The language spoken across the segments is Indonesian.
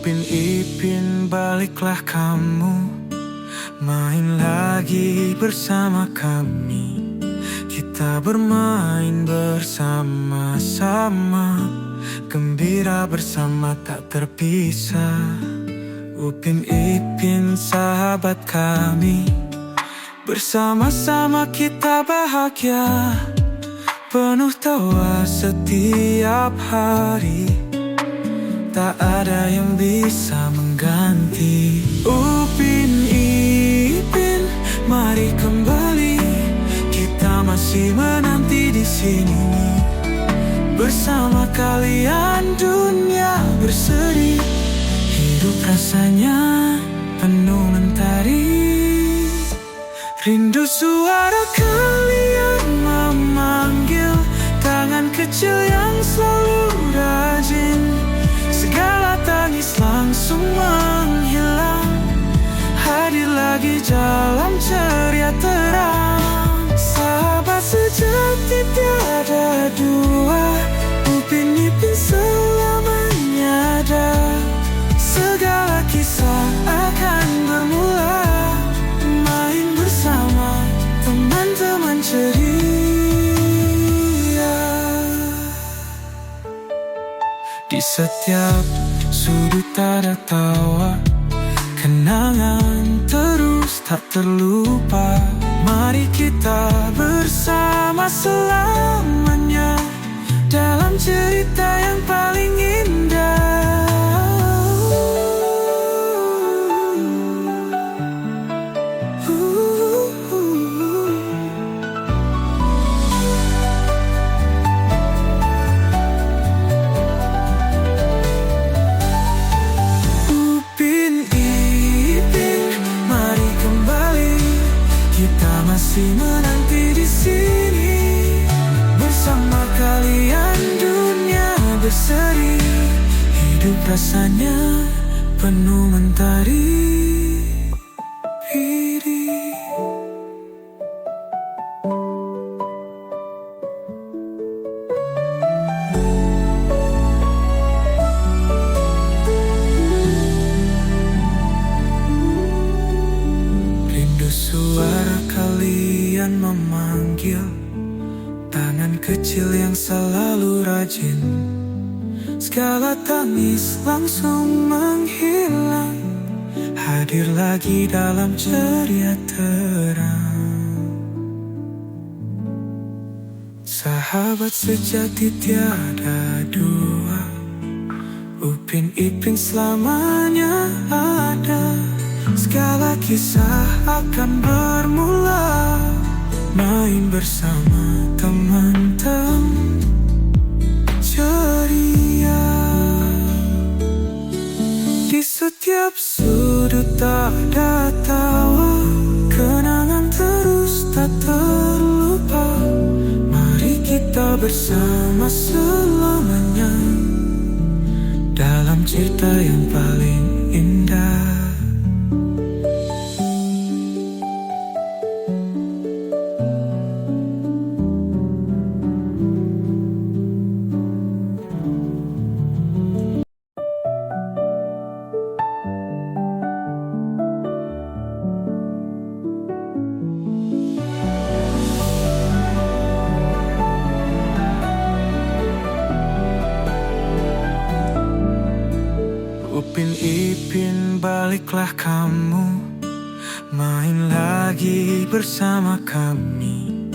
Upin Ipin baliklah kamu, main lagi bersama kami. Kita bermain bersama-sama, gembira bersama tak terpisah. Upin Ipin sahabat kami, bersama-sama kita bahagia, penuh tawa setiap hari. Tak ada yang bisa mengganti Upin Ipin, mari kembali. Kita masih menanti di sini. Bersama kalian dunia berseri, hidup rasanya penuh mentari. Rindu suara kalian memanggil, tangan kecil yang selalu rajin. Segala tangis langsung menghilang, hadir lagi dalam ceria terang. Sahabat sejati tiada dua, Upin Ipin selamanya ada. Segala kisah akan bermula, main bersama teman-teman ceria. Di setiap sudut ada tawa, kenangan terus tak terlupa. Mari kita bersama selamanya dalam cerita yang paling indah. Masih menanti di sini. Bersama kalian dunia berseri, hidup rasanya penuh mentari. Rindu suara kalian memanggil, tangan kecil yang selalu rajin. Segala tangis langsung menghilang, hadir lagi dalam ceria terang. Sahabat sejati tiada dua, Upin Ipin selamanya ada. Segala kisah akan bermula, main bersama teman-teman ceria. Di setiap sudut ada tawa, kenangan terus tak terlupa. Mari kita bersama selamanya dalam cerita yang paling indah. Upin Ipin baliklah kamu, main lagi bersama kami.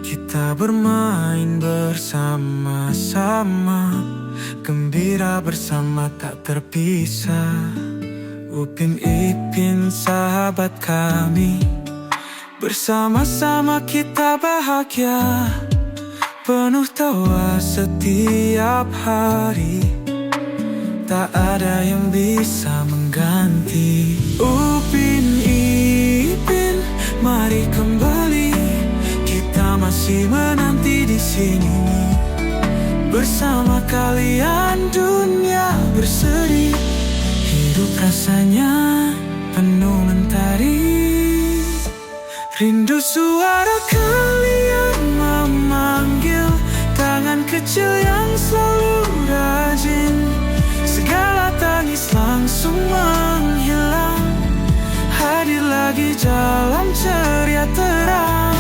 Kita bermain bersama-sama, gembira bersama tak terpisah. Upin Ipin sahabat kami, bersama-sama kita bahagia, penuh tawa setiap hari. Tak ada yang bisa mengganti Upin Ipin, mari kembali. Kita masih menanti di sini. Bersama kalian dunia berseri, hidup rasanya penuh mentari. Rindu suara kalian memanggil, tangan kecil yang selalu rajin. Segala tangis langsung jalan ceria terang.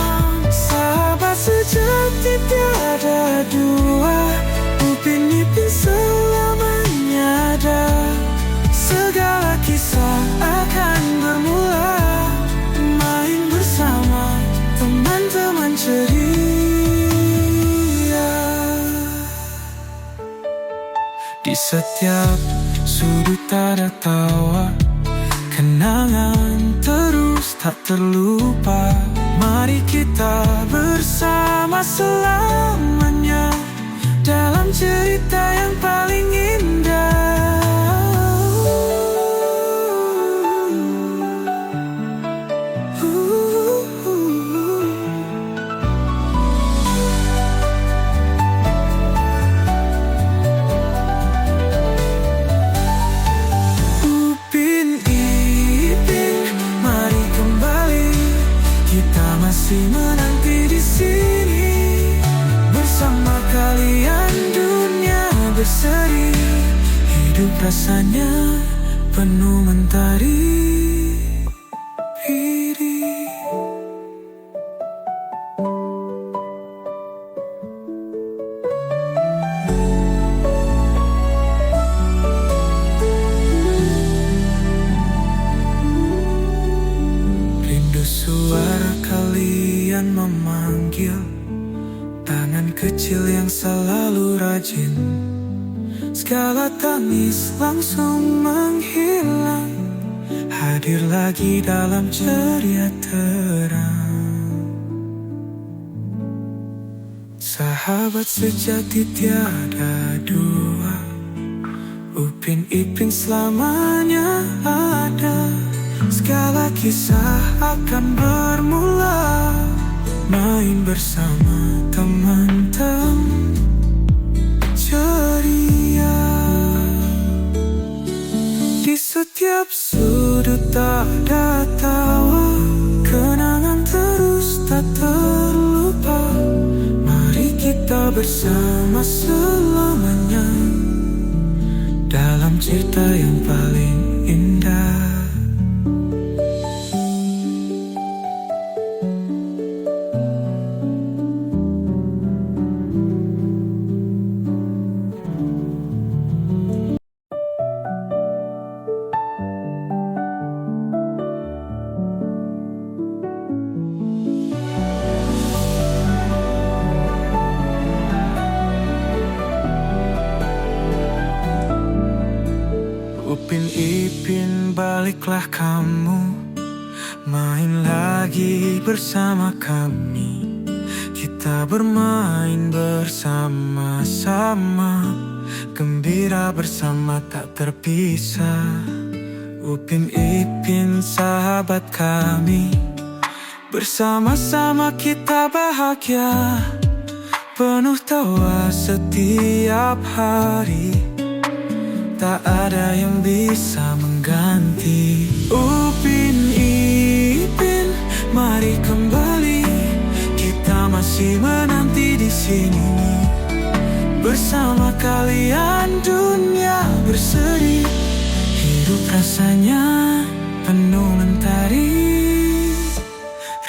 Sahabat sejati tiada dua, Upin Ipin selamanya ada. Segala kisah akan bermula, main bersama teman-teman ceria. Di setiap sudut ada tawa, kenangan terus tak terlupa. Mari kita bersama selamanya dalam cerita yang paling indah. Masih menanti di sini bersama kalian, dunia berseri. Hidup rasanya penuh mentari. Rindu suara kalian memanggil, tangan kecil yang selalu rajin. Segala tangis langsung menghilang, hadir lagi dalam ceria terang. Sahabat sejati tiada dua, Upin Ipin selamanya ada. Segala kisah akan bermula, main bersama teman-teman ceria. Di setiap sudut ada tawa, kenangan terus tak terlupa. Mari kita bersama selamanya dalam cerita yang paling indah. Upin Ipin baliklah kamu, main lagi bersama kami. Kita bermain bersama-sama, gembira bersama tak terpisah. Upin Ipin sahabat kami, bersama-sama kita bahagia, penuh tawa setiap hari. Tak ada yang bisa mengganti. Upin Ipin, mari kembali. Kita masih menanti di sini bersama kalian, dunia berseri. Hidup rasanya penuh mentari.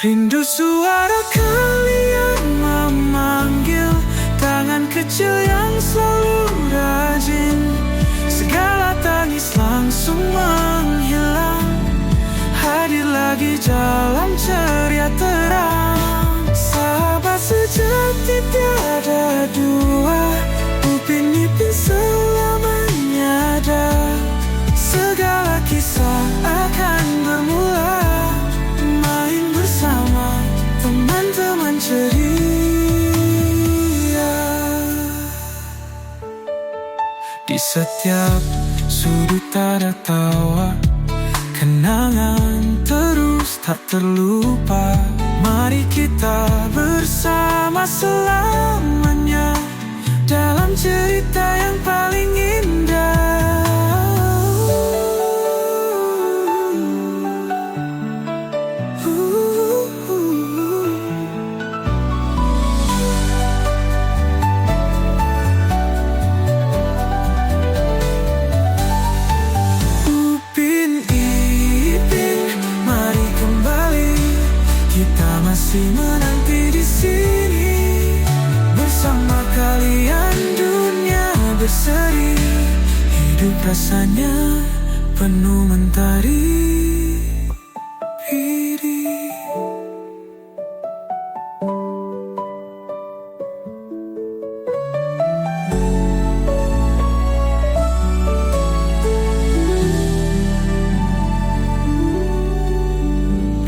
Rindu suara kalian memanggil, tangan kecil yang selalu rajin. Segala tangis langsung menghilang, hadir lagi jalan ceria terang. Sahabat sejati tiada dua, Upin Ipin selamanya ada. Segala kisah akan bermula, main bersama teman-teman ceria. Di setiap sudut ada tawa, kenangan terus tak terlupa. Mari kita bersama selamanya dalam cerita yang paling indah. Upin Ipin, mari kembali. masih menanti di sini. Bersama kalian dunia berseri, hidup rasanya penuh mentari.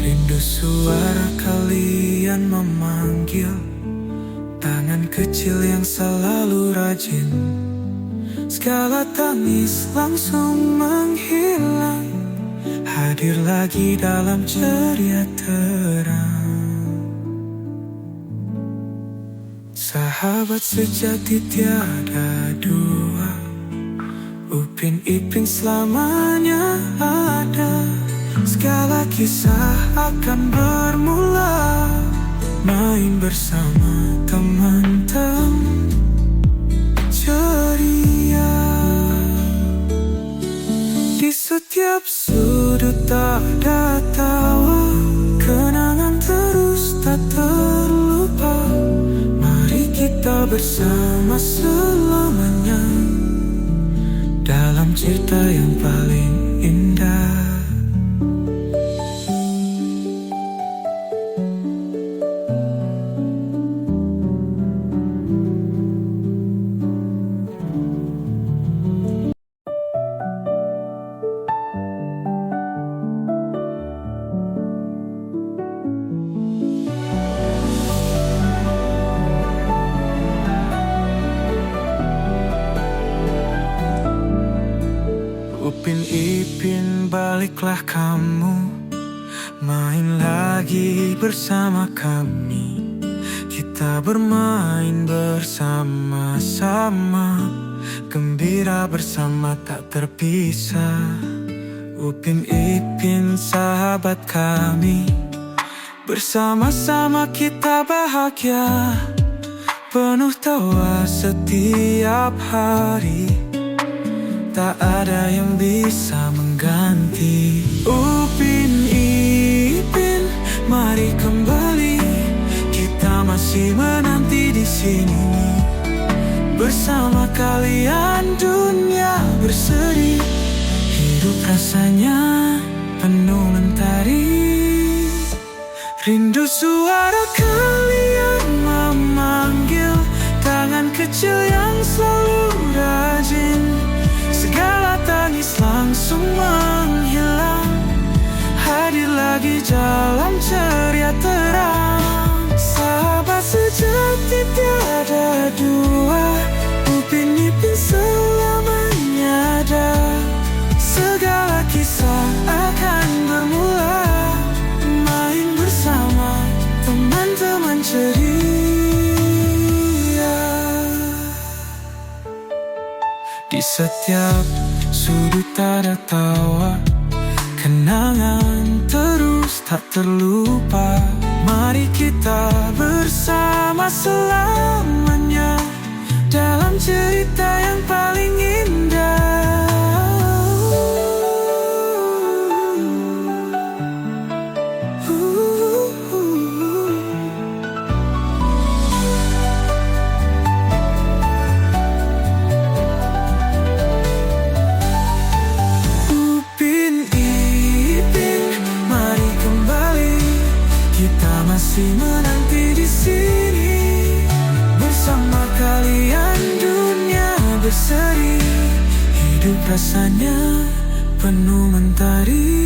Rindu suara kalian memanggil, tangan kecil yang selalu rajin. Segala tangis langsung menghilang, hadir lagi dalam ceria terang. Sahabat sejati tiada dua, Upin Ipin selamanya ada. Segala kisah akan bermula, main bersama teman-teman ceria. Di setiap sudut ada tawa, kenangan terus tak terlupa. Mari kita bersama selamanya dalam cerita yang paling indah. Upin Ipin baliklah kamu, main lagi bersama kami. Kita bermain bersama-sama, gembira bersama tak terpisah. Upin Ipin sahabat kami, bersama-sama kita bahagia, penuh tawa setiap hari. Tak ada yang bisa mengganti. Upin Ipin, mari kembali, kita masih menanti di sini. Bersama kalian dunia berseri, hidup rasanya penuh mentari. Rindu suara kalian memanggil, tangan kecil yang selalu rajin. Segala tangis langsung menghilang, hadir lagi dalam ceria terang. Sahabat sejati tiada dua, Upin Ipin selamanya ada. Segala kisah akan bermula, main bersama teman-teman ceria. Di setiap sudut ada tawa, kenangan terus tak terlupa. Mari kita bersama selamanya dalam cerita yang paling indah. Masih menanti di sini. Bersama kalian dunia berseri, hidup rasanya penuh mentari.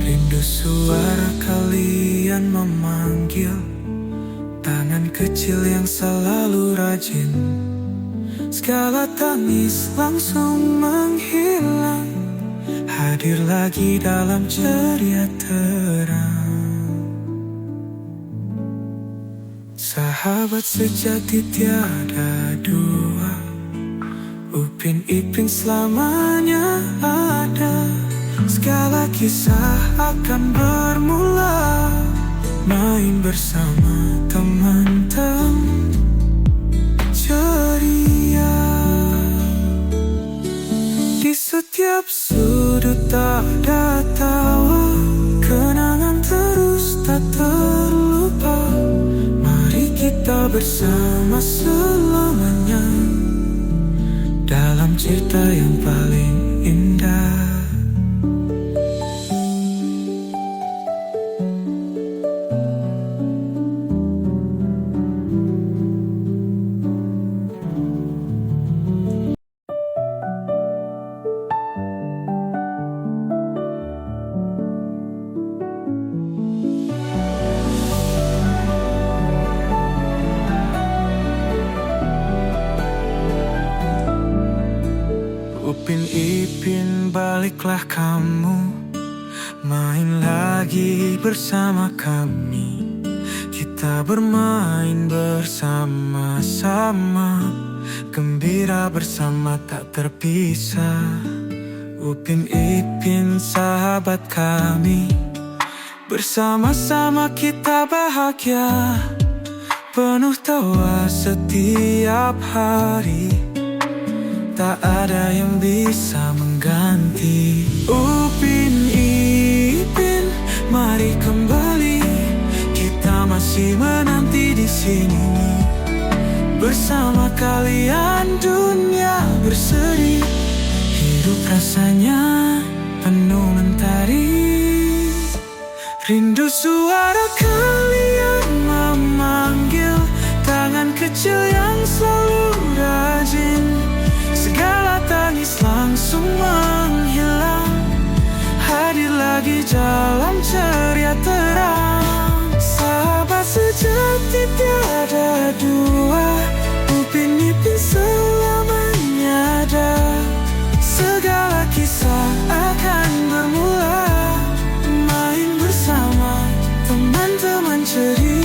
Rindu suara kalian memanggil, tangan kecil yang selalu rajin. Segala tangis langsung menghilang, hadir lagi dalam ceria terang. Sahabat sejati tiada dua, Upin Ipin selamanya ada. Segala kisah akan bermula, main bersama teman-teman ceria. Di setiap sudut ada tawa, kenangan terus tak terlupa. Mari kita bersama selamanya dalam cerita yang paling indah. Upin Ipin, baliklah kamu, main lagi bersama kami. Kita bermain bersama-sama, gembira bersama tak terpisah. Upin Ipin, sahabat kami, bersama-sama kita bahagia, penuh tawa setiap hari. Tak ada yang bisa mengganti. Upin Ipin, mari kembali. Kita masih menanti di sini. Bersama kalian dunia berseri. Hidup rasanya penuh mentari. Rindu suara kalian memanggil, tangan kecil yang selalu rajin. Segala tangis langsung menghilang, hadir lagi dalam ceria terang. Sahabat sejati tiada dua, Upin Ipin selamanya ada. Segala kisah akan bermula, main bersama teman-teman ceria.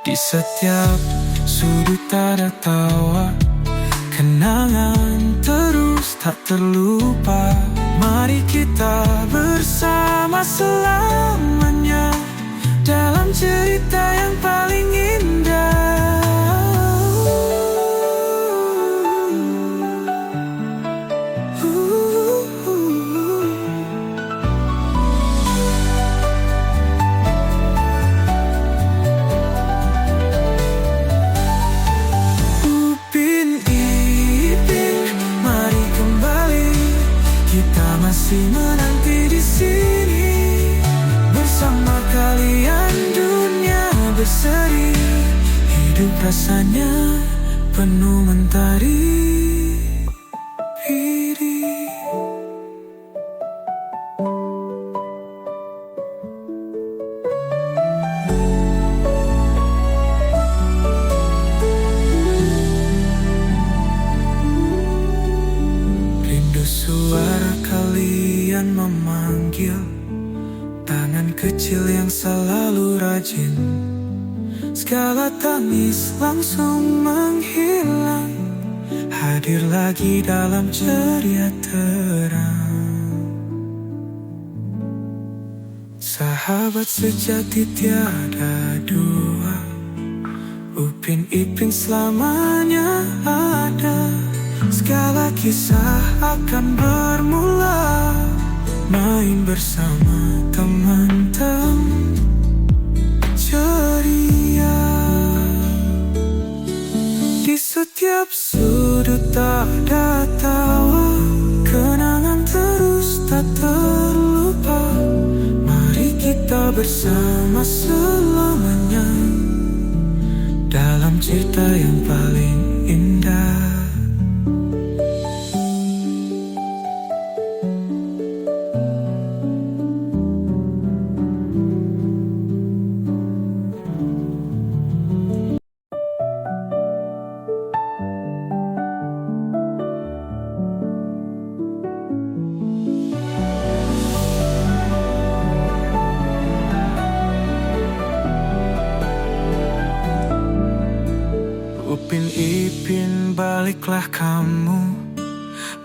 Di setiap sudut ada tawa, kenangan terus tak terlupa. Mari kita bersama selamanya dalam cerita yang paling indah. Masih menanti di sini, bersama kalian dunia berseri. Hidup rasanya penuh mentari. Rindu suara kalian memanggil, tangan kecil yang selalu rajin. Segala tangis langsung menghilang, hadir lagi dalam ceria terang. Sahabat sejati tiada dua, Upin Ipin selamanya ada. Segala kisah akan bermula, main bersama teman-teman ceria. Di setiap sudut ada tawa, kenangan terus tak terlupa. Mari kita bersama selamanya dalam cerita yang paling indah. Upin Ipin, baliklah kamu,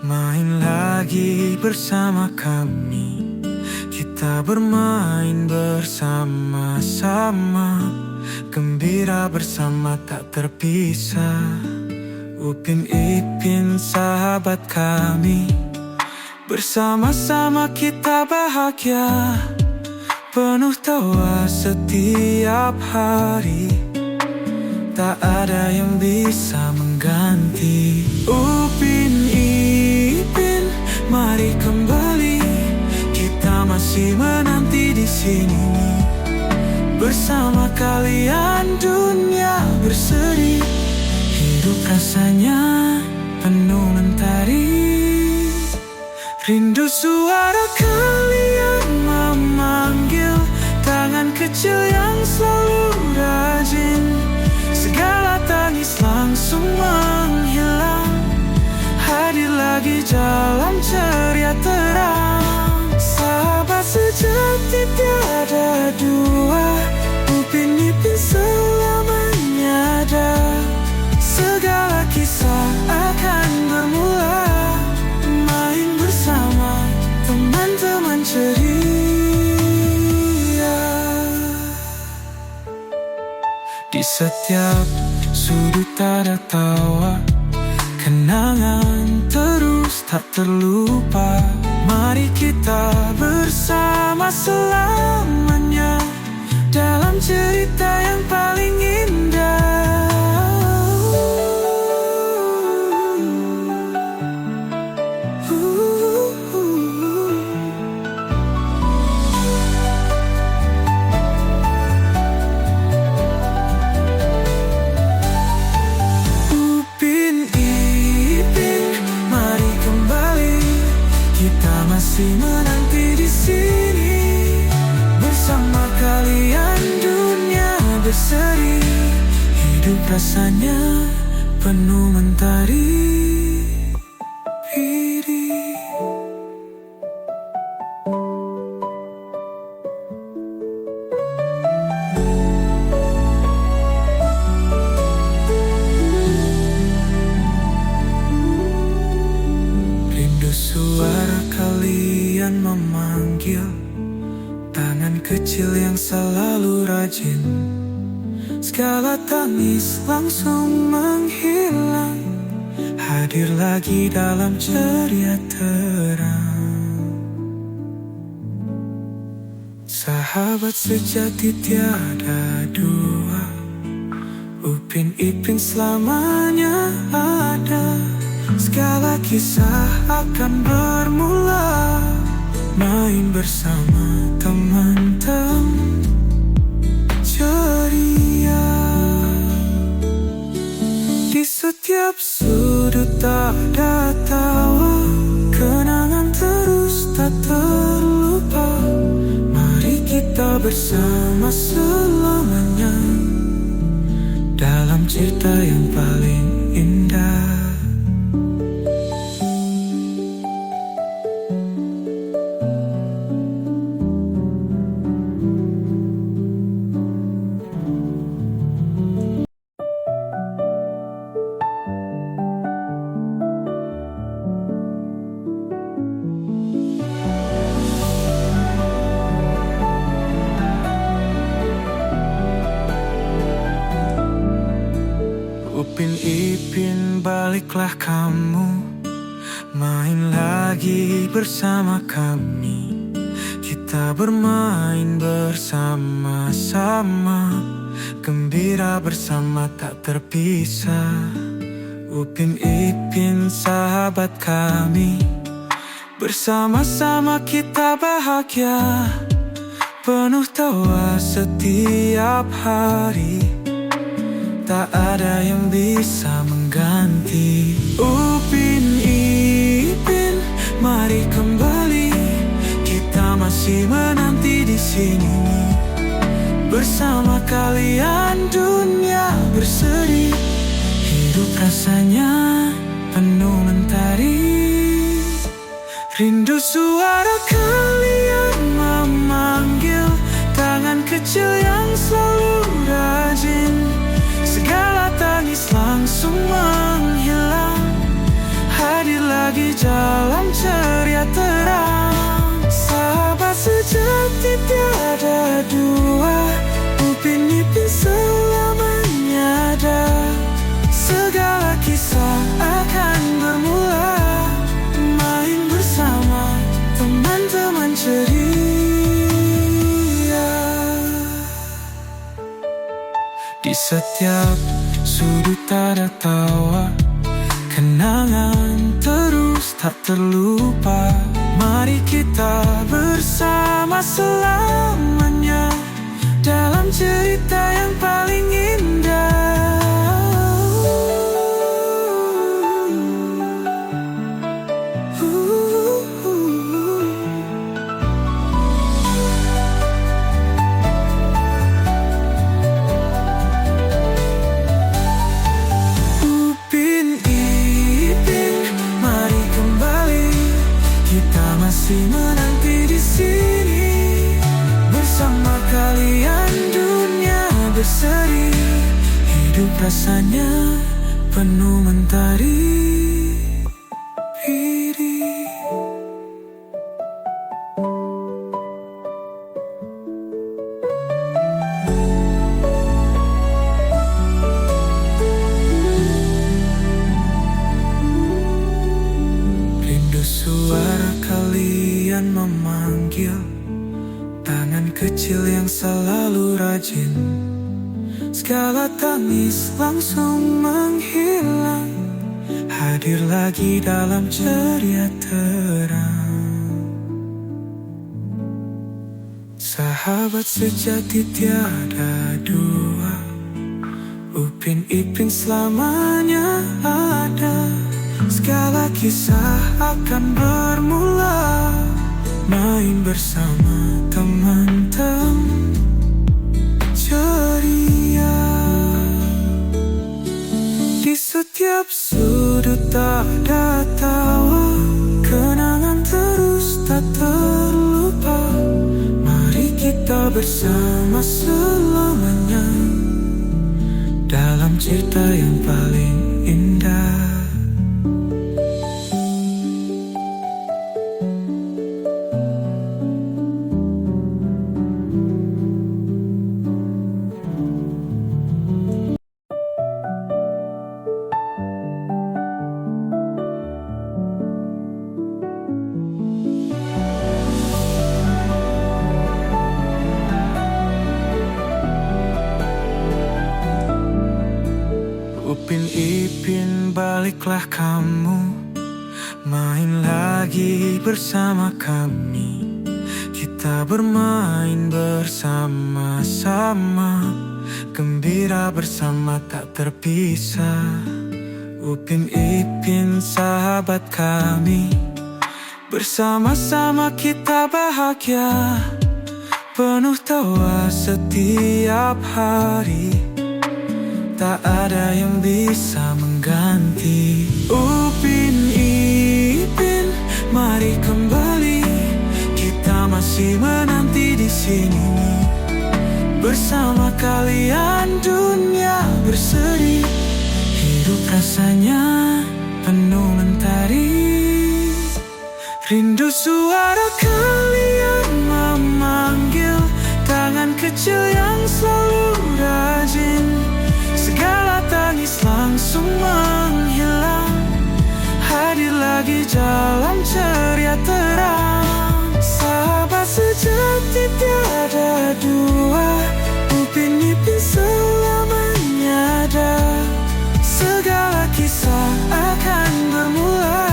main lagi bersama kami. kita bermain bersama-sama, gembira bersama tak terpisah. Upin Ipin sahabat kami, bersama-sama kita bahagia, penuh tawa setiap hari, tak ada yang bisa mengganti. Upin Ipin, mari kembali, kita masih menanti di sini. Bersama kalian dunia berseri, hidup rasanya penuh mentari. Rindu suara kalian memanggil, tangan kecil yang selalu rajin. Segala tangis langsung menghilang, hadir lagi dalam ceria terang. Sahabat sejati tiada dua, Upin Ipin selamanya ada. Segala kisah akan bermula, main bersama teman-teman ceria. Di setiap sudut ada tawa, kenangan terus tak terlupa. Mari kita bersama selamanya dalam cerita yang paling indah. Masih menanti di sini, bersama kalian dunia berseri, hidup rasanya penuh mentari. Rindu suara kalian memanggil, tangan kecil yang selalu rajin. Segala tangis langsung menghilang, hadir lagi dalam ceria terang. Sahabat sejati tiada dua, Upin Ipin selamanya ada. Segala kisah akan bermula, main bersama teman-teman ceria. Di setiap sudut ada tawa, kenangan terus tak terlupa. Mari kita bersama selamanya dalam cerita yang paling indah. Upin Ipin, baliklah kamu, main lagi bersama kami. Kita bermain bersama-sama, gembira bersama tak terpisah. Upin Ipin sahabat kami, bersama-sama kita bahagia, penuh tawa setiap hari, tak ada yang bisa mengganti. Upin Ipin, mari kembali, kita masih menanti di sini. Bersama kalian dunia berseri, hidup rasanya penuh mentari. Rindu suara kalian memanggil, tangan kecil yang selalu rajin. Segala tangis langsung menghilang, hadir lagi dalam ceria terang. Sahabat sejati sejati tiada dua, Upin Ipin selamanya ada. Segala kisah akan bermula, main bersama teman-teman ceria. Di setiap sudut ada tawa, kenangan terus tak terlupa. Mari kita bersama selamanya dalam cerita yang paling indah. Masih menanti di sini bersama kalian, dunia berseri. Hidup rasanya penuh mentari biru. Rindu suara kalian memanggil, tangan kecil yang selalu rajin. Segala tangis langsung menghilang, hadir lagi dalam ceria terang. Sahabat sejati tiada dua, Upin Ipin selamanya ada. Segala kisah akan bermula, main bersama teman-teman ceria. Di setiap sudut ada tawa, kenangan terus tak terlupa. Mari kita bersama selamanya dalam cerita yang paling indah. Upin Ipin baliklah kamu, main lagi bersama kami. Kita bermain bersama-sama, gembira bersama tak terpisah. Upin Ipin sahabat kami, bersama-sama kita bahagia, penuh tawa setiap hari. Tak ada yang bisa mengganti. Upin Ipin, mari kembali. Kita masih menanti di sini bersama kalian, dunia berseri. Hidup rasanya penuh mentari. Rindu suara kalian memanggil, tangan kecil yang selalu rajin. Segala tangis langsung menghilang, hadir lagi dalam ceria terang. Sahabat sejati tiada dua, Upin Ipin selamanya ada. Segala kisah akan bermula,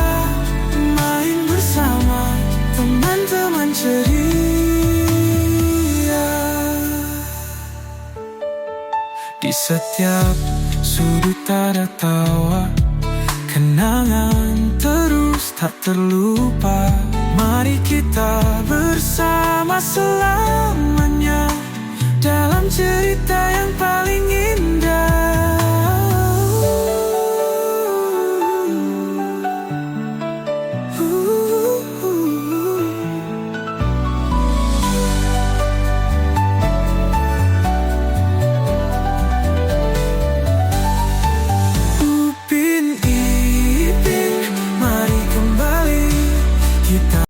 main bersama teman-teman ceria. Di setiap sudut ada tawa, kenangan terus tak terlupa. Mari kita bersama selamanya dalam cerita yang paling indah.